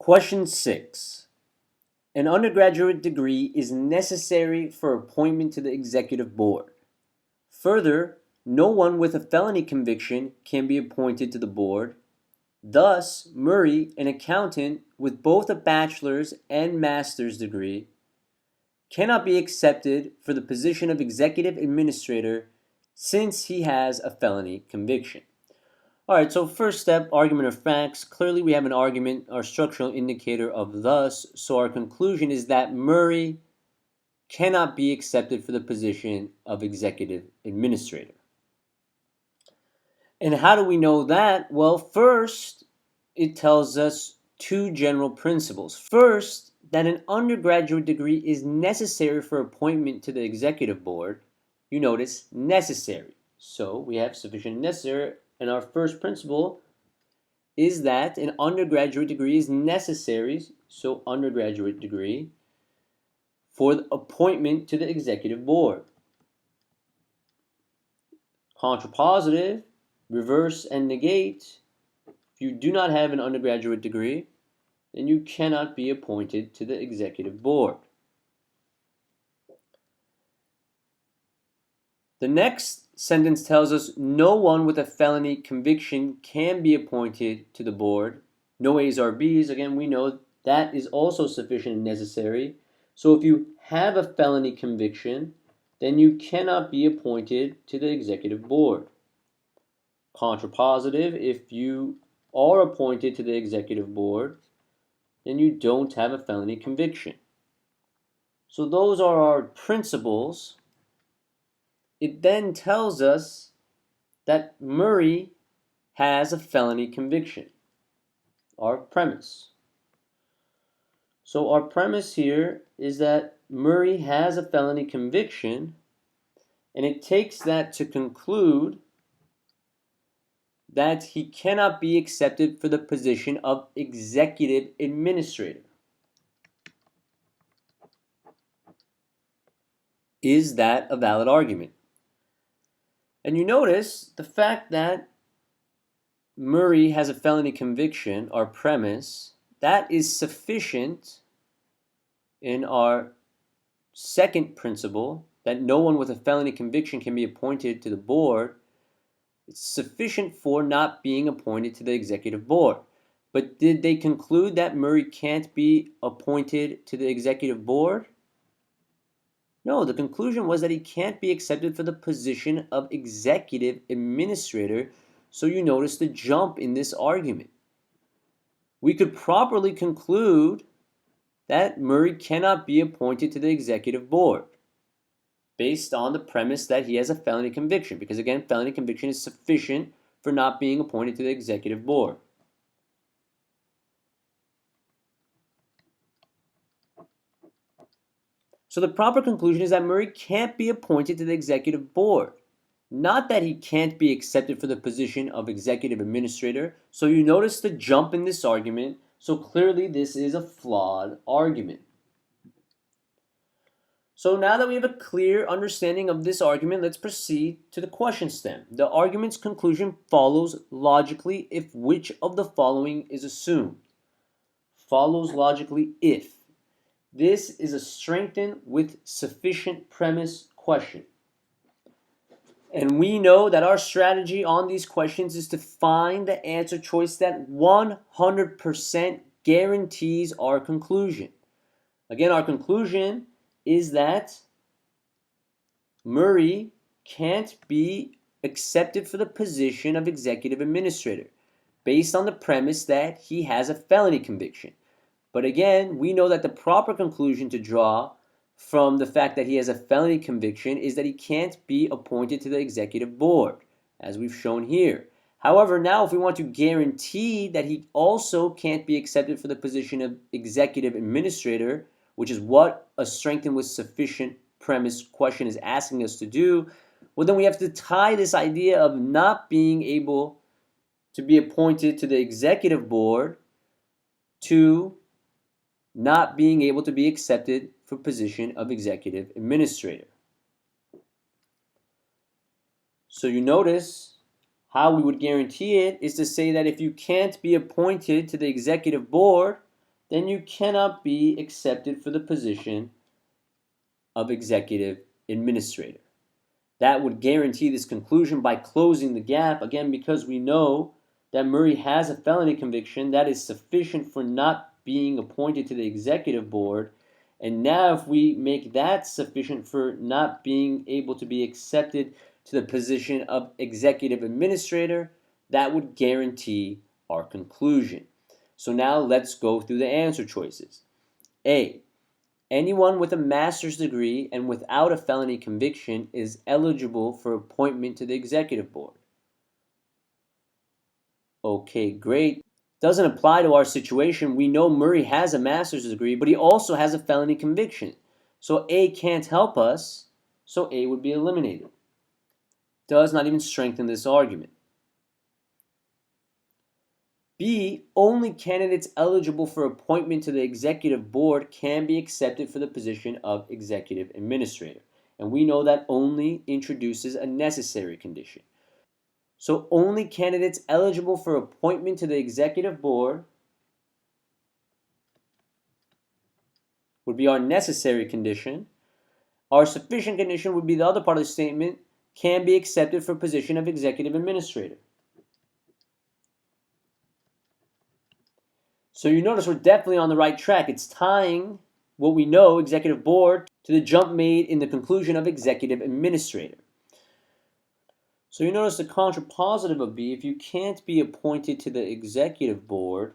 Question 6. An undergraduate degree is necessary for appointment to the executive board. Further, no one with a felony conviction can be appointed to the board. Thus, Murray, an accountant with both a bachelor's and master's degree, cannot be accepted for the position of executive administrator since he has a felony conviction. All right, so first step, argument of facts. Clearly we have an argument, our structural indicator of thus. So our conclusion is that Murray cannot be accepted for the position of executive administrator. And how do we know that? Well, first, it tells us two general principles. First, that an undergraduate degree is necessary for appointment to the executive board. You notice necessary. So we have sufficient and necessary. And our first principle is that an undergraduate degree is necessary, so undergraduate degree, for the appointment to the executive board. Contrapositive, reverse and negate, if you do not have an undergraduate degree, then you cannot be appointed to the executive board. The next sentence tells us no one with a felony conviction can be appointed to the board. No A's or B's. Again, we know that is also sufficient and necessary. So if you have a felony conviction, then you cannot be appointed to the executive board. Contrapositive, if you are appointed to the executive board, then you don't have a felony conviction. So those are our principles. It then tells us that Murray has a felony conviction, our premise. So our premise here is that Murray has a felony conviction, and it takes that to conclude that he cannot be accepted for the position of executive administrator. Is that a valid argument? And you notice the fact that Murray has a felony conviction, our premise, that is sufficient in our second principle, that no one with a felony conviction can be appointed to the board. It's sufficient for not being appointed to the executive board. But did they conclude that Murray can't be appointed to the executive board? No, the conclusion was that he can't be accepted for the position of executive administrator. So you notice the jump in this argument. We could properly conclude that Murray cannot be appointed to the executive board based on the premise that he has a felony conviction, because again, felony conviction is sufficient for not being appointed to the executive board. So the proper conclusion is that Murray can't be appointed to the executive board. Not that he can't be accepted for the position of executive administrator. So you notice the jump in this argument. So clearly this is a flawed argument. So now that we have a clear understanding of this argument, let's proceed to the question stem. The argument's conclusion follows logically if which of the following is assumed. Follows logically if. This is a strengthened with sufficient premise question. And we know that our strategy on these questions is to find the answer choice that 100% guarantees our conclusion. Again, our conclusion is that Murray can't be accepted for the position of executive administrator based on the premise that he has a felony conviction. But again, we know that the proper conclusion to draw from the fact that he has a felony conviction is that he can't be appointed to the executive board, as we've shown here. However, now if we want to guarantee that he also can't be accepted for the position of executive administrator, which is what a strengthened with sufficient premise question is asking us to do, well, then we have to tie this idea of not being able to be appointed to the executive board to not being able to be accepted for position of executive administrator. So you notice how we would guarantee it is to say that if you can't be appointed to the executive board, then you cannot be accepted for the position of executive administrator. That would guarantee this conclusion by closing the gap, again, because we know that Murray has a felony conviction that is sufficient for not being appointed to the executive board. And now if we make that sufficient for not being able to be accepted to the position of executive administrator, that would guarantee our conclusion. So now let's go through the answer choices. A, anyone with a master's degree and without a felony conviction is eligible for appointment to the executive board. Okay, great. Doesn't apply to our situation. We know Murray has a master's degree, but he also has a felony conviction. So A can't help us, so A would be eliminated. Does not even strengthen this argument. B, only candidates eligible for appointment to the executive board can be accepted for the position of executive administrator. And we know that only introduces a necessary condition. So only candidates eligible for appointment to the executive board would be our necessary condition. Our sufficient condition would be the other part of the statement, can be accepted for position of executive administrator. So you notice we're definitely on the right track. It's tying what we know, executive board, to the jump made in the conclusion of executive administrator. So you notice the contrapositive of B, if you can't be appointed to the executive board,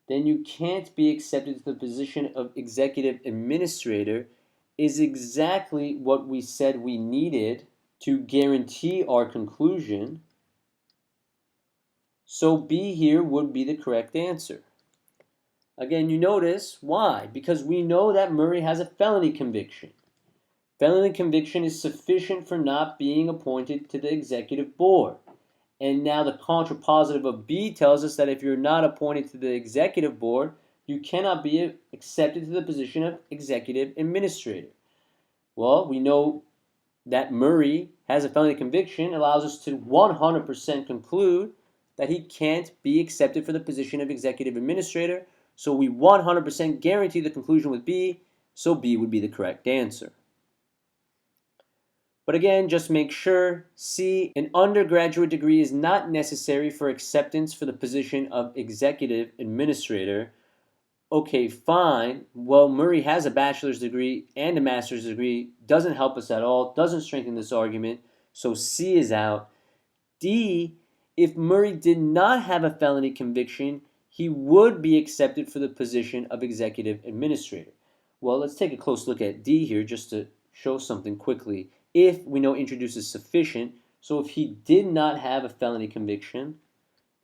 then you can't be accepted to the position of executive administrator, is exactly what we said we needed to guarantee our conclusion. So B here would be the correct answer. Again, you notice why? Because we know that Murray has a felony conviction. Felony conviction is sufficient for not being appointed to the executive board. And now the contrapositive of B tells us that if you're not appointed to the executive board, you cannot be accepted to the position of executive administrator. Well, we know that Murray has a felony conviction, allows us to 100% conclude that he can't be accepted for the position of executive administrator. So we 100% guarantee the conclusion with B, so B would be the correct answer. But again, just make sure, C, an undergraduate degree is not necessary for acceptance for the position of executive administrator. Okay, fine. Well, Murray has a bachelor's degree and a master's degree. Doesn't help us at all. Doesn't strengthen this argument. So C is out. D, if Murray did not have a felony conviction, he would be accepted for the position of executive administrator. Well, let's take a close look at D here just to show something quickly. If we know introduces sufficient, so if he did not have a felony conviction,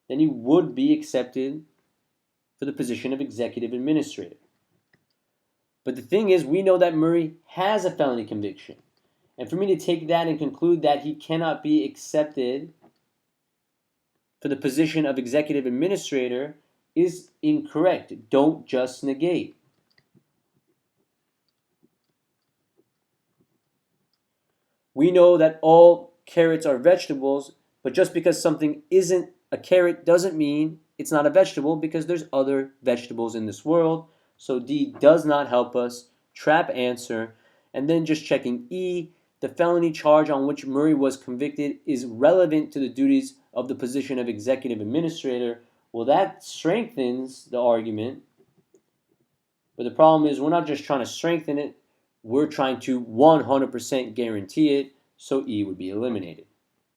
then he would be accepted for the position of executive administrator. But the thing is, we know that Murray has a felony conviction. And for me to take that and conclude that he cannot be accepted for the position of executive administrator is incorrect. Don't just negate. We know that all carrots are vegetables, but just because something isn't a carrot doesn't mean it's not a vegetable, because there's other vegetables in this world. So D does not help us. Trap answer. And then just checking E, the felony charge on which Murray was convicted is relevant to the duties of the position of executive administrator. Well, that strengthens the argument. But the problem is we're not just trying to strengthen it, we're trying to 100% guarantee it, so E would be eliminated.